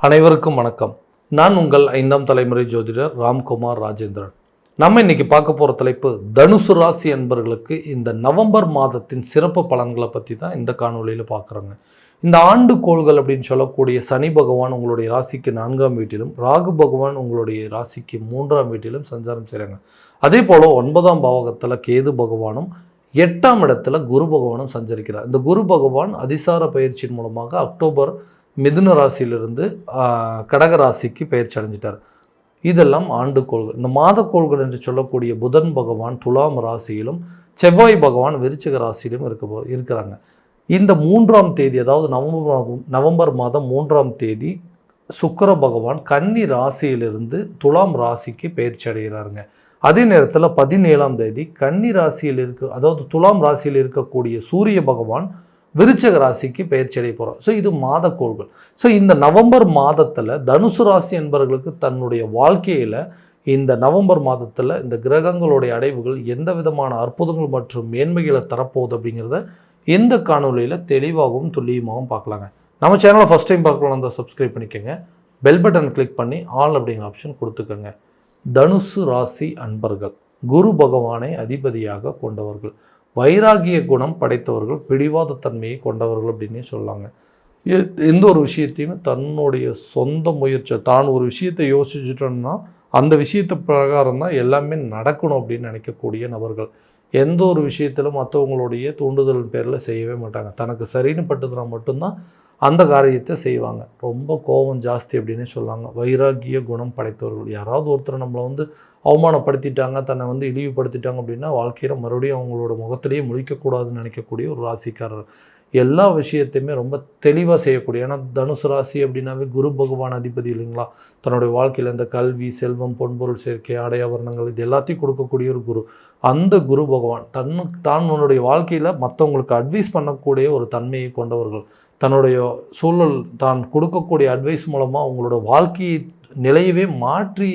அனைவருக்கும் வணக்கம். நான் உங்கள் 5ஆம் தலைமுறை ஜோதிடர் ராம்குமார் ராஜேந்திரன். நம்ம இன்னைக்கு பார்க்க போகிற தலைப்பு தனுசு ராசி அன்பர்களுக்கு இந்த நவம்பர் மாதத்தின் சிறப்பு பலன்களை பற்றி தான் இந்த காணொலியில் பார்க்குறோங்க. இந்த ஆண்டு கோள்கள் அப்படின்னு சொல்லக்கூடிய சனி பகவான் உங்களுடைய ராசிக்கு 4ஆம் வீட்டிலும், ராகு பகவான் உங்களுடைய ராசிக்கு 3ஆம் வீட்டிலும் சஞ்சாரம் செய்கிறாங்க. அதே போல் 9ஆம் பாவகத்தில் கேது பகவானும் 8ஆம் இடத்துல குரு பகவானும் சஞ்சரிக்கிறார். இந்த குரு பகவான் அதிசார பயிற்சியின் மூலமாக அக்டோபர் மிதுன ராசியிலிருந்து கடக ராசிக்கு பயிற்சி அடைஞ்சிட்டார். இதெல்லாம் ஆண்டு கோள்கள். இந்த மாத கோள்கள் என்று சொல்லக்கூடிய புதன் பகவான் துலாம் ராசியிலும், செவ்வாய் பகவான் விருச்சிக ராசியிலும் இருக்கிறாங்க. இந்த 3ஆம் தேதி, அதாவது நவம்பர் மாதம் 3ஆம் தேதி சுக்கிர பகவான் கன்னி ராசியிலிருந்து துலாம் ராசிக்கு பயிற்சி அடைகிறாருங்க. அதே நேரத்தில் 17ஆம் தேதி கன்னி ராசியில் அதாவது துலாம் ராசியில் இருக்கக்கூடிய சூரிய பகவான் விருச்சிக ராசிக்கு பயிற்சி அடைய போகிறோம். ஸோ இது மாத கோள்கள். ஸோ இந்த நவம்பர் மாதத்தில் தனுசு ராசி என்பவர்களுக்கு தன்னுடைய வாழ்க்கையில் இந்த நவம்பர் மாதத்தில் இந்த கிரகங்களுடைய அடைவுகள் எந்த விதமான அற்புதங்கள் மற்றும் மேன்மைகளை தரப்போகுது அப்படிங்கிறத இந்த காணொலியில் தெளிவாகவும் துல்லியமாகவும் பார்க்கலாங்க. நம்ம சேனலை ஃபஸ்ட் டைம் பார்க்கலாம் தான் சப்ஸ்கிரைப் பண்ணிக்கோங்க. பெல் பட்டன் கிளிக் பண்ணி ஆல் அப்படிங்கிற ஆப்ஷன் கொடுத்துக்கோங்க. தனுசு ராசி அன்பர்கள் குரு பகவானை அதிபதியாக கொண்டவர்கள், வைராகிய குணம் படைத்தவர்கள், பிடிவாத தன்மையை கொண்டவர்கள் அப்படின்னே சொல்லாங்க. எந்த ஒரு விஷயத்தையுமே தன்னுடைய சொந்த முயற்சி, தான் ஒரு விஷயத்தை யோசிச்சுட்டோம்னா அந்த விஷயத்தை பிரகாரம் தான் எல்லாமே நடக்கணும் அப்படின்னு நினைக்கக்கூடிய நபர்கள். எந்த ஒரு விஷயத்திலும் மற்றவங்களுடைய தூண்டுதல் பேரில் செய்யவே மாட்டாங்க. தனக்கு சரின்னு பட்டுதுனா மட்டும்தான் அந்த காரியத்தை செய்வாங்க. ரொம்ப கோபம் ஜாஸ்தி அப்படின்னு சொல்லாங்க. வைராகிய குணம் படைத்தவர்கள். யாராவது ஒருத்தர் நம்மளை அவமானப்படுத்திட்டாங்க, தன்னை இழிவுபடுத்திட்டாங்க அப்படின்னா வாழ்க்கையில் மறுபடியும் அவங்களோட முகத்திலேயே முழிக்கக்கூடாதுன்னு நினைக்கக்கூடிய ஒரு ராசிக்காரர். எல்லா விஷயத்தையுமே ரொம்ப தெளிவாக செய்யக்கூடிய, ஏன்னா தனுசு ராசி அப்படின்னாவே குரு பகவான் அதிபதி இல்லைங்களா. தன்னுடைய வாழ்க்கையில் இந்த கல்வி, செல்வம், பொன்பொருள் சேர்க்கை, ஆடையாபரணங்கள் இது எல்லாத்தையும் கொடுக்கக்கூடிய ஒரு குரு. அந்த குரு பகவான் தான் உன்னுடைய வாழ்க்கையில் மற்றவங்களுக்கு அட்வைஸ் பண்ணக்கூடிய ஒரு தன்மையை கொண்டவர்கள். தன்னுடைய சூழல் தான் கொடுக்கக்கூடிய அட்வைஸ் மூலமாக அவங்களோட வாழ்க்கை நிலையவே மாற்றி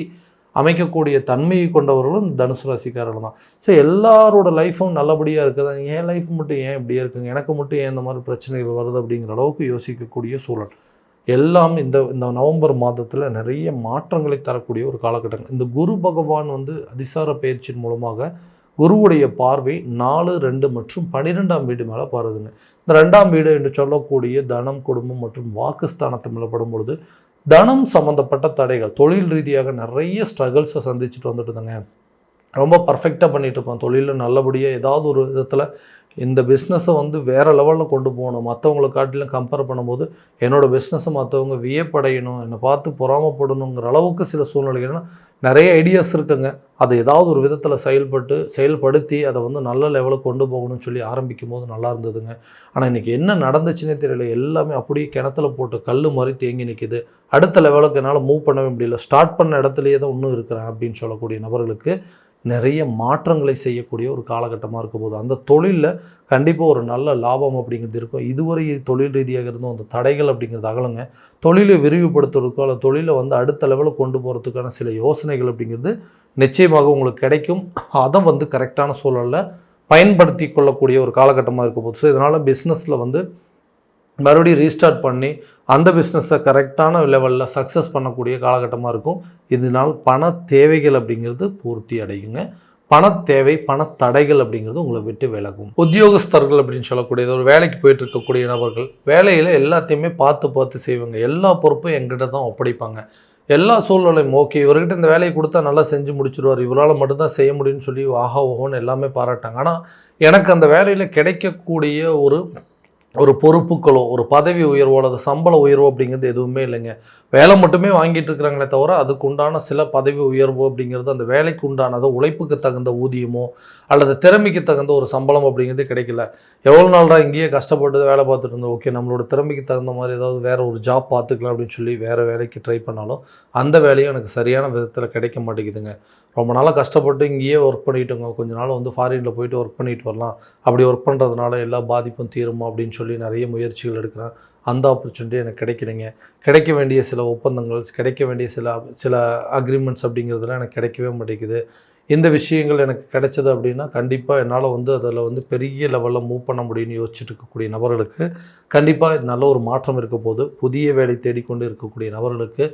அமைக்கக்கூடிய தன்மையை கொண்டவர்களும் தனுசு ராசிக்காரர்கள் தான். ஸோ எல்லாரோட லைஃப்பும் நல்லபடியாக இருக்குதா, என் லைஃப் மட்டும் ஏன் இப்படியே இருக்குங்க, எனக்கு மட்டும் ஏன் இந்த மாதிரி பிரச்சனைகள் வருது அப்படிங்கிற அளவுக்கு யோசிக்கக்கூடிய சூழல் எல்லாம் இந்த நவம்பர் மாதத்தில் நிறைய மாற்றங்களை தரக்கூடிய ஒரு காலகட்டங்கள். இந்த குரு பகவான் அதிசார பயிற்சியின் மூலமாக குருவுடைய பார்வை 4, 2 மற்றும் 12ஆம் வீடு மேலே பாருதுங்க. இந்த 2ஆம் வீடு என்று சொல்லக்கூடிய தனம், குடும்பம் மற்றும் வாக்குஸ்தானத்தை மேலே படும் பொழுது தனம் சம்மந்தப்பட்ட தடைகள், தொழில் ரீதியாக நிறைய ஸ்ட்ரகிள்ஸை சந்திச்சுட்டு வந்துட்டுதாங்க. ரொம்ப பர்ஃபெக்டாக பண்ணிகிட்டு இருப்போம் தொழிலில், நல்லபடியாக ஏதாவது ஒரு விதத்தில் இந்த பிஸ்னஸை வேறு லெவலில் கொண்டு போகணும். மற்றவங்களை காட்டிலும் கம்பேர் பண்ணும்போது என்னோடய பிஸ்னஸை மற்றவங்க வியப்படையணும், என்னை பார்த்து பொறாமப்படணுங்கிற அளவுக்கு சில சூழ்நிலைகள்னா நிறைய ஐடியாஸ் இருக்குங்க. அதை ஏதாவது ஒரு விதத்தில் செயல்படுத்தி அதை நல்ல லெவலுக்கு கொண்டு போகணும்னு சொல்லி ஆரம்பிக்கும் போது நல்லா இருந்ததுங்க. ஆனால் இன்றைக்கி என்ன நடந்துச்சுன்னே தெரியல. எல்லாமே அப்படியே கிணத்துல போட்டு கல் மாதிரி தேங்கி நிற்கிது. அடுத்த லெவலுக்கு என்னால் மூவ் பண்ணவே முடியல. ஸ்டார்ட் பண்ண இடத்துலையே தான் இன்னும் இருக்கிறேன் அப்படின்னு சொல்லக்கூடிய நபர்களுக்கு நிறைய மாற்றங்களை செய்யக்கூடிய ஒரு காலகட்டமாக இருக்கும் போது அந்த தொழிலில் கண்டிப்பாக ஒரு நல்ல லாபம் அப்படிங்கிறது இருக்கும். இதுவரை தொழில் ரீதியாக இருந்தும் அந்த தடைகள் அப்படிங்கிறது அகலுங்க. தொழிலை விரிவுபடுத்துறதுக்கோ அல்ல தொழிலை அடுத்த லெவலுக்கு கொண்டு போகிறதுக்கான சில யோசனைகள் அப்படிங்கிறது நிச்சயமாக உங்களுக்கு கிடைக்கும். அதை கரெக்டான சூழலில் பயன்படுத்தி கொள்ளக்கூடிய ஒரு காலகட்டமாக இருக்கும் போது. ஸோ இதனால் பிஸ்னஸில் மறுபடியும் ரீஸ்டார்ட் பண்ணி அந்த பிஸ்னஸை கரெக்டான லெவலில் சக்ஸஸ் பண்ணக்கூடிய காலகட்டமாக இருக்கும். இதனால் பண தேவைகள் அப்படிங்கிறது பூர்த்தி அடையுங்க. பணத்தேவை, பணத்தடைகள் அப்படிங்கிறது உங்களை விட்டு விலகும். உத்தியோகஸ்தர்கள் அப்படின்னு சொல்லக்கூடியது, ஒரு வேலைக்கு போயிட்டு இருக்கக்கூடிய நபர்கள் வேலையில் எல்லாத்தையுமே பார்த்து செய்வாங்க. எல்லா பொறுப்பும் எங்கிட்ட தான் ஒப்படைப்பாங்க. எல்லா சூழ்நிலையும் ஓகே, இவர்கிட்ட இந்த வேலையை கொடுத்தா நல்லா செஞ்சு முடிச்சிடுவார், இவரால் மட்டும்தான் செய்ய முடியும்னு சொல்லி ஆஹா ஓஹோன்னு எல்லாமே பாராட்டாங்க. ஆனால் எனக்கு அந்த வேலையில் கிடைக்கக்கூடிய ஒரு பொறுப்புகளோ, ஒரு பதவி உயர்வோ அல்லது சம்பள உயர்வோ அப்படிங்கிறது எதுவுமே இல்லைங்க. வேலை மட்டுமே வாங்கிட்டு இருக்கிறாங்களே தவிர அதுக்கு உண்டான சில பதவி உயர்வோ அப்படிங்கிறது அந்த வேலைக்கு உண்டானதோ உழைப்புக்கு தகுந்த ஊதியமோ அல்லது திறமைக்கு தகுந்த ஒரு சம்பளம் அப்படிங்கிறது கிடைக்கல. எவ்வளோ நாள் தான் இங்கேயே கஷ்டப்பட்டு வேலை பார்த்துட்டு இருந்தோம், ஓகே நம்மளோட திறமைக்கு தகுந்த மாதிரி ஏதாவது வேறு ஒரு ஜாப் பார்த்துக்கலாம் அப்படின்னு சொல்லி வேறு வேலைக்கு ட்ரை பண்ணாலும் அந்த வேலையும் எனக்கு சரியான விதத்தில் கிடைக்க மாட்டேங்குதுங்க. ரொம்ப நாளாக கஷ்டப்பட்டு இங்கேயே ஒர்க் பண்ணிட்டோங்க, கொஞ்ச நாள் ஃபாரினில் போயிட்டு ஒர்க் பண்ணிட்டு வரலாம், அப்படி ஒர்க் பண்ணுறதுனால எல்லா பாதிப்பும் தீருமா அப்படின்னு சொல்லி நிறைய முயற்சிகள் எடுக்கிறேன். அந்த ஆப்பர்ச்சுனிட்டி எனக்கு கிடைக்கலைங்க. கிடைக்க வேண்டிய சில ஒப்பந்தங்கள், கிடைக்க வேண்டிய சில அக்ரிமெண்ட்ஸ் அப்படிங்கிறதுலாம் எனக்கு கிடைக்கவே மாட்டேங்குது. இந்த விஷயங்கள் எனக்கு கிடைச்சது அப்படின்னா கண்டிப்பாக என்னால் வந்து அதில் வந்து பெரிய லெவலில் மூவ் பண்ண முடியும்னு யோசிச்சுட்டு இருக்கக்கூடிய நபர்களுக்கு கண்டிப்பாக நல்ல ஒரு மாற்றம் இருக்க போது. புதிய வேலை தேடிக்கொண்டு இருக்கக்கூடிய நபர்களுக்கு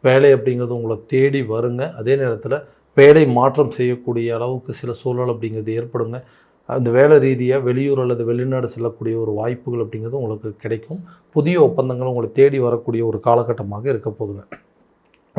வேலை அப்படிங்கிறது உங்களை தேடி வருங்க. அதே நேரத்தில் வேலை மாற்றம் செய்யக்கூடிய அளவுக்கு சில சூழல் அப்படிங்கிறது ஏற்படுங்க. அந்த வேலை ரீதியாக வெளியூர் அல்லது வெளிநாடு செல்லக்கூடிய ஒரு வாய்ப்புகள் அப்படிங்கிறது உங்களுக்கு கிடைக்கும். புதிய ஒப்பந்தங்கள் உங்களை தேடி வரக்கூடிய ஒரு காலகட்டமாக இருக்க போதுங்க.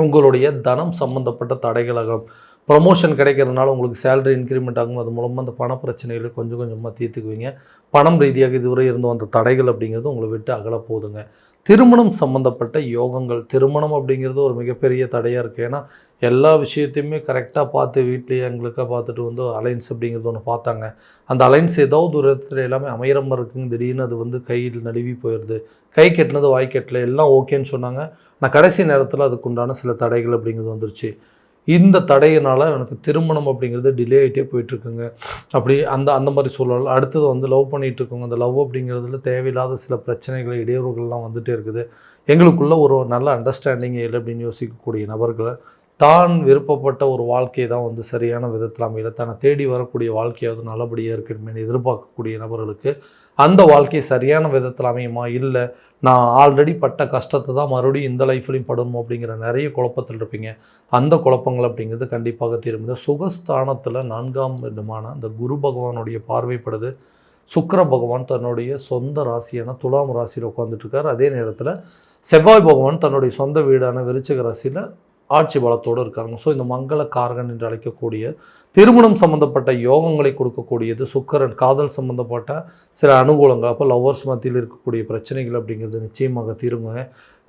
உங்களுடைய தனம் சம்மந்தப்பட்ட தடைகளாகும். ப்ரமோஷன் கிடைக்கிறதுனால உங்களுக்கு சேலரி இன்க்ரிமெண்ட் ஆகும். அது மூலமாக அந்த பண பிரச்சனைகளை கொஞ்சம் கொஞ்சமாக தீர்த்துக்குவீங்க. பணம் ரீதியாக இதுவரை இருந்த அந்த தடைகள் அப்படிங்கிறது உங்களை விட்டு அகல போதுங்க. திருமணம் சம்மந்தப்பட்ட யோகங்கள். திருமணம் அப்படிங்கிறது ஒரு மிகப்பெரிய தடையாக இருக்குது. ஏன்னா எல்லா விஷயத்தையுமே கரெக்டாக பார்த்து வீட்லேயே எங்களுக்காக பார்த்துட்டு வந்து அலைன்ஸ் அப்படிங்கிறது ஒன்று பார்த்தாங்க. அந்த அலைன்ஸ் ஏதாவது ஒரு இடத்துல எல்லாமே அமையிற மாதிரி இருக்குங்க. திடீர்னு அது வந்து கையில் நழுவி போயிடுது. கை கெட்டினது வாய் கெட்டல, எல்லாம் ஓகேன்னு சொன்னாங்க. நான் கடைசி நேரத்தில் அதுக்குண்டான சில தடைகள் அப்படிங்கிறது வந்துருச்சு. இந்த தடையினால் எனக்கு திருமணம் அப்படிங்கிறது டிலே ஆகிட்டே போயிட்டுருக்குங்க. அப்படி அந்த மாதிரி சூழல். அடுத்தது வந்து லவ் பண்ணிகிட்ருக்கோங்க. அந்த லவ் அப்படிங்கிறதுல தேவையில்லாத சில பிரச்சனைகள், இடையூறுகள்லாம் வந்துகிட்டே இருக்குது. எங்களுக்குள்ள ஒரு நல்ல அண்டர்ஸ்டாண்டிங் இல்லை அப்படின்னு யோசிக்கக்கூடிய நபர்களை தான் விருப்பப்பட்ட ஒரு வாழ்க்கையை தான் வந்து சரியான விதத்தில் அமையல, தன்னை தேடி வரக்கூடிய வாழ்க்கையாவது நல்லபடியாக இருக்கணுமே எதிர்பார்க்கக்கூடிய நபர்களுக்கு அந்த வாழ்க்கை சரியான விதத்தில் அமையுமா, இல்லை நான் ஆல்ரெடி பட்ட கஷ்டத்தை தான் மறுபடியும் இந்த லைஃப்லையும் படணும் அப்படிங்கிற நிறைய குழப்பத்தில் இருப்பீங்க. அந்த குழப்பங்கள் அப்படிங்கிறது கண்டிப்பாக தீரும். சுகஸ்தானத்தில் 4ஆம் இடமான அந்த குரு பகவானுடைய பார்வைப்படுது. சுக்கிர பகவான் தன்னுடைய சொந்த ராசியான துலாம் ராசியில் உட்காந்துட்ருக்கார். அதே நேரத்தில் செவ்வாய் பகவான் தன்னுடைய சொந்த வீடான விருச்சிக ராசியில் ஆட்சி பலத்தோடு இருக்காங்க. ஸோ இந்த மங்கள காரகன் என்று அழைக்கக்கூடிய திருமணம் சம்மந்தப்பட்ட யோகங்களை கொடுக்கக்கூடியது சுக்கிரன். காதல் சம்மந்தப்பட்ட சில அனுகூலங்கள், அப்போ லவ்வர்ஸ் மத்தியில் இருக்கக்கூடிய பிரச்சனைகள் அப்படிங்கிறது நிச்சயமாக தீருங்க.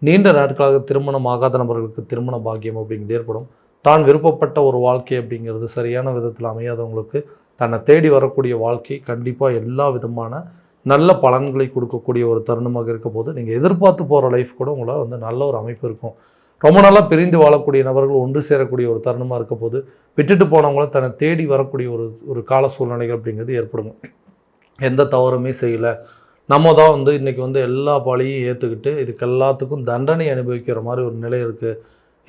நீண்ட நாட்களாக திருமணம் ஆகாத நபர்களுக்கு திருமண பாக்கியம் அப்படிங்கிறது ஏற்படும். தான் விருப்பப்பட்ட ஒரு வாழ்க்கை அப்படிங்கிறது சரியான விதத்தில் அமையாதவங்களுக்கு தன்னை தேடி வரக்கூடிய வாழ்க்கை கண்டிப்பாக எல்லா விதமான நல்ல பலன்களை கொடுக்கக்கூடிய ஒரு தருணமாக இருக்க போது நீங்கள் எதிர்பார்த்து போகிற லைஃப் கூட உங்களை வந்து நல்ல ஒரு அமைப்பு இருக்கும். ரொம்ப நாளாக பிரிந்து வாழக்கூடிய நபர்கள் ஒன்று சேரக்கூடிய ஒரு தருணமாக இருக்க போது விட்டுட்டு போனவங்கள தன்னை தேடி வரக்கூடிய ஒரு கால சூழ்நிலைகள் அப்படிங்கிறது ஏற்படுங்க. எந்த தவறுமே செய்யலை, நம்ம தான் வந்து இன்றைக்கி வந்து எல்லா பழியும் ஏற்றுக்கிட்டு இதுக்கு எல்லாத்துக்கும் தண்டனை அனுபவிக்கிற மாதிரி ஒரு நிலை இருக்குது.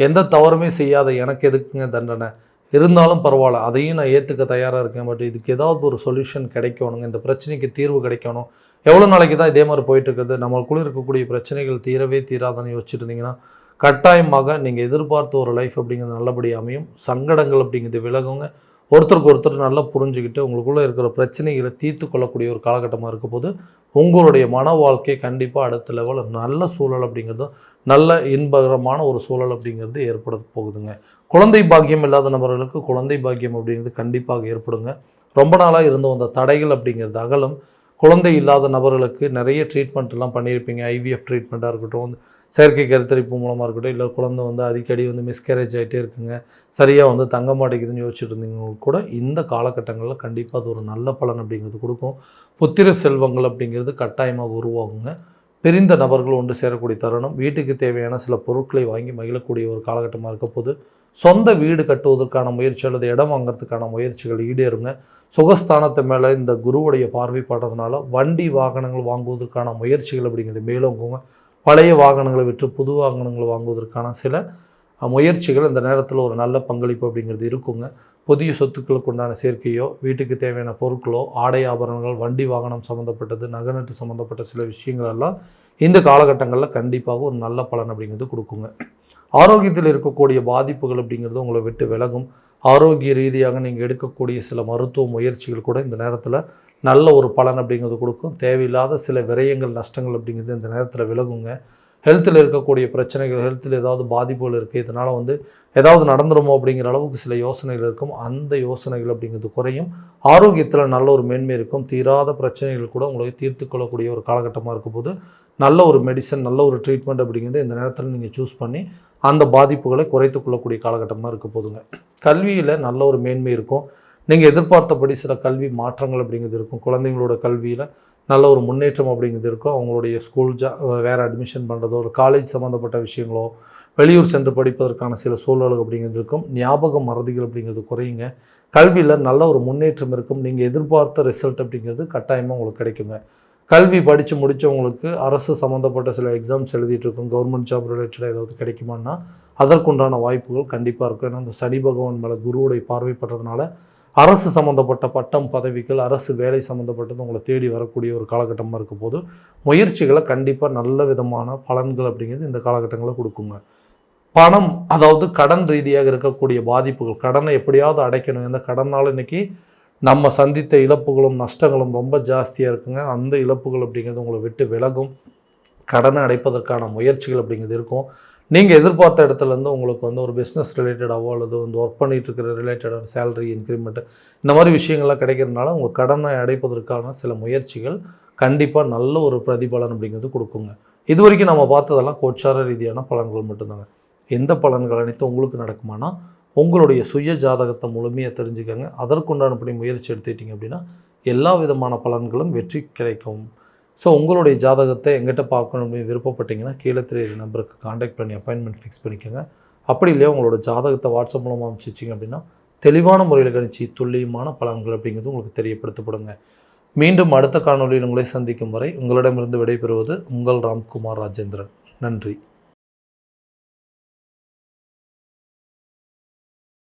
எந்த தவறுமே செய்யாத எனக்கு எதுக்குங்க தண்டனை, இருந்தாலும் பரவாயில்ல, அதையும் நான் ஏற்றுக்க தயாராக இருக்கேன். பட் இதுக்கு ஏதாவது ஒரு சொல்யூஷன் கிடைக்கணுங்க, இந்த பிரச்சனைக்கு தீர்வு கிடைக்கணும். எவ்வளோ நாளைக்கு தான் இதே மாதிரி போயிட்டுருக்குது, நம்மளுக்குள்ளே இருக்கக்கூடிய பிரச்சனைகள் தீரவே தீராதான்னு யோசிச்சுட்டு இருந்தீங்கன்னா கட்டாயமாக நீங்கள் எதிர்பார்த்த ஒரு லைஃப் அப்படிங்கிறது நல்லபடியாக அமையும். சங்கடங்கள் அப்படிங்கிறது விலகுங்க. ஒருத்தருக்கு ஒருத்தர் நல்லா புரிஞ்சுக்கிட்டு உங்களுக்குள்ளே இருக்கிற பிரச்சனைகளை தீர்த்து கொள்ளக்கூடிய ஒரு காலகட்டமாக இருக்க போது உங்களுடைய மன வாழ்க்கை கண்டிப்பாக அடுத்த லெவலில் நல்ல சூழல் அப்படிங்கிறதும் நல்ல இன்பகரமான ஒரு சூழல் அப்படிங்கிறது ஏற்பட போகுதுங்க. குழந்தை பாக்கியம் இல்லாத நபர்களுக்கு குழந்தை பாக்கியம் அப்படிங்கிறது கண்டிப்பாக ஏற்படுங்க. ரொம்ப நாளாக இருந்த அந்த தடைகள் அப்படிங்கிறது அகலும். குழந்தை இல்லாத நபர்களுக்கு நிறைய ட்ரீட்மெண்ட்லாம் பண்ணியிருப்பீங்க. ஐவிஎஃப் ட்ரீட்மெண்ட்டாக இருக்கட்டும், வந்து செயற்கை கருத்தரிப்பு மூலமாக இருக்கட்டும், இல்லை குழந்தை வந்து அடிக்கடி வந்து மிஸ்கேரேஜ் ஆகிட்டே இருக்குங்க, சரியாக வந்து தங்க மாட்டேங்குதுன்னு யோசிச்சுட்டு இருந்தீங்களுக்கு கூட இந்த காலகட்டங்களில் கண்டிப்பாக அது ஒரு நல்ல பலன் அப்படிங்கிறது கொடுக்கும். புத்திர செல்வங்கள் அப்படிங்கிறது கட்டாயமாக உருவாகுங்க. பிரிந்த நபர்கள் ஒன்று சேரக்கூடிய தருணம். வீட்டுக்கு தேவையான சில பொருட்களை வாங்கி மகிழக்கூடிய ஒரு காலகட்டமாக இருக்க போது சொந்த வீடு கட்டுவதற்கான முயற்சி அல்லது இடம் வாங்கிறதுக்கான முயற்சிகள் ஈடேறுங்க. சுகஸ்தானத்து மேலே இந்த குருவுடைய பார்வை படுறதுனால வண்டி வாகனங்கள் வாங்குவதற்கான முயற்சிகள் அப்படிங்கிறது மேலோங்குங்க. பழைய வாகனங்களை விற்று புது வாகனங்களை வாங்குவதற்கான சில முயற்சிகள் இந்த நேரத்தில் ஒரு நல்ல பங்களிப்பு அப்படிங்கிறது இருக்குங்க. புதிய சொத்துக்களுக்கு உண்டான சேர்க்கையோ, வீட்டுக்கு தேவையான பொருட்களோ, ஆடை ஆபரணங்கள், வண்டி வாகனம் சம்மந்தப்பட்டது, நகநட்டு சம்மந்தப்பட்ட சில விஷயங்கள் எல்லாம் இந்த காலகட்டங்களில் கண்டிப்பாக ஒரு நல்ல பலன் அப்படிங்கிறது கொடுக்குங்க. ஆரோக்கியத்தில் இருக்கக்கூடிய பாதிப்புகள் அப்படிங்கிறது உங்களை விட்டு விலகும். ஆரோக்கிய ரீதியாக நீங்கள் எடுக்கக்கூடிய சில மருத்துவ முயற்சிகள் கூட இந்த நேரத்தில் நல்ல ஒரு பலன் அப்படிங்கிறது கொடுக்கும். தேவையில்லாத சில விரயங்கள், நஷ்டங்கள் அப்படிங்கிறது இந்த நேரத்தில் விலகுங்க. ஹெல்த்தில் இருக்கக்கூடிய பிரச்சனைகள், ஹெல்த்தில் ஏதாவது பாதிப்புகள் இருக்குது, இதனால் வந்து ஏதாவது நடந்துருமோ அப்படிங்கிற அளவுக்கு சில யோசனைகள் இருக்கும். அந்த யோசனைகள் அப்படிங்கிறது குறையும். ஆரோக்கியத்தில் நல்ல ஒரு மேன்மை இருக்கும். தீராத பிரச்சனைகள் கூட உங்களை தீர்த்து கொள்ளக்கூடிய ஒரு காலகட்டமாக இருக்கும்போது நல்ல ஒரு மெடிசன், நல்ல ஒரு ட்ரீட்மெண்ட் அப்படிங்கிறது இந்த நேரத்தில் நீங்கள் சூஸ் பண்ணி அந்த பாதிப்புகளை குறைத்து கொள்ளக்கூடிய காலகட்டமாக இருக்க போதுங்க. கல்வியில் நல்ல ஒரு மேன்மை இருக்கும். நீங்கள் எதிர்பார்த்தபடி சில கல்வி மாற்றங்கள் அப்படிங்கிறது இருக்கும். குழந்தைங்களோட கல்வியில் நல்ல ஒரு முன்னேற்றம் அப்படிங்கிறது இருக்கும். அவங்களுடைய ஸ்கூல் வேறு அட்மிஷன் பண்ணுறதோ, ஒரு காலேஜ் சம்மந்தப்பட்ட விஷயங்களோ, வெளியூர் சென்று படிப்பதற்கான சில சூழல்கள் அப்படிங்கிறது இருக்கும். ஞாபக மறதிகள் அப்படிங்கிறது குறையுங்க. கல்வியில் நல்ல ஒரு முன்னேற்றம் இருக்கும். நீங்கள் எதிர்பார்த்த ரிசல்ட் அப்படிங்கிறது கட்டாயமாக உங்களுக்கு கிடைக்குங்க. கல்வி படித்து முடித்தவங்களுக்கு அரசு சம்மந்தப்பட்ட சில எக்ஸாம்ஸ் எழுதிட்டு இருக்கும், கவர்மெண்ட் ஜாப் ரிலேட்டடாக ஏதாவது கிடைக்குமான்னா அதற்குண்டான வாய்ப்புகள் கண்டிப்பாக இருக்கும். ஏன்னா அந்த சனி பகவான் மேலே குருவுடைய பார்வைப்படுறதுனால அரசு சம்மந்தப்பட்ட பட்டம் பதவிகள், அரசு வேலை சம்மந்தப்பட்டது உங்களை தேடி வரக்கூடிய ஒரு காலகட்டமாக இருக்கும் போது முயற்சிகளை கண்டிப்பாக நல்ல விதமான பலன்கள் அப்படிங்கிறது இந்த காலகட்டங்களில் கொடுக்குங்க. பணம், அதாவது கடன் ரீதியாக இருக்கக்கூடிய பாதிப்புகள், கடனை எப்படியாவது அடைக்கணும். இந்த கடனால் இன்றைக்கி நம்ம சந்தித்த இழப்புகளும் நஷ்டங்களும் ரொம்ப ஜாஸ்தியாக இருக்குங்க. அந்த இழப்புகள் அப்படிங்கிறது உங்களை விட்டு விலகும். கடனை அடைப்பதற்கான முயற்சிகள் அப்படிங்கிறது இருக்கும். நீங்கள் எதிர்பார்த்த இடத்துலேருந்து உங்களுக்கு ஒரு பிஸ்னஸ் ரிலேட்டடாகவோ அல்லது ஒர்க் பண்ணிகிட்டு இருக்கிற ரிலேட்டடான சேலரி இன்க்ரிமெண்ட்டு இந்த மாதிரி விஷயங்கள்லாம் கிடைக்கிறதுனால உங்கள் கடனை அடைப்பதற்கான சில முயற்சிகள் கண்டிப்பாக நல்ல ஒரு பிரதிபலன் அப்படிங்கிறது கொடுக்குங்க. இது வரைக்கும் நம்ம பார்த்ததெல்லாம் கோச்சார ரீதியான பலன்கள் மட்டும்தாங்க. எந்த பலன்கள் அனைத்தும் உங்களுக்கு நடக்குமானா உங்களுடைய சுய ஜாதகத்தை முழுமையாக தெரிஞ்சுக்கங்க. அதற்குண்டானபடி முயற்சி எடுத்துக்கிட்டிங்க அப்படின்னா எல்லா விதமான பலன்களும் வெற்றி கிடைக்கும். ஸோ உங்களுடைய ஜாதகத்தை எங்கிட்ட பார்க்கணும் அப்படின்னு விருப்பப்பட்டீங்கன்னா கீழே தெரியுற நம்பருக்கு காண்டாக்ட் பண்ணி அப்பாயின்மெண்ட் ஃபிக்ஸ் பண்ணிக்கோங்க. அப்படி இல்லையா உங்களோட ஜாதகத்தை வாட்ஸ்அப் மூலமாக அனுப்பிச்சிங்க அப்படின்னா தெளிவான முறையில் கணிச்சு துல்லியமான பலன்கள் அப்படிங்கிறது உங்களுக்கு தெரியப்படுத்தப்படுங்க. மீண்டும் அடுத்த காணொலியில் உங்களை சந்திக்கும் வரை உங்களிடமிருந்து விடைபெறுவது உங்கள் ராம்குமார் ராஜேந்திரன். நன்றி.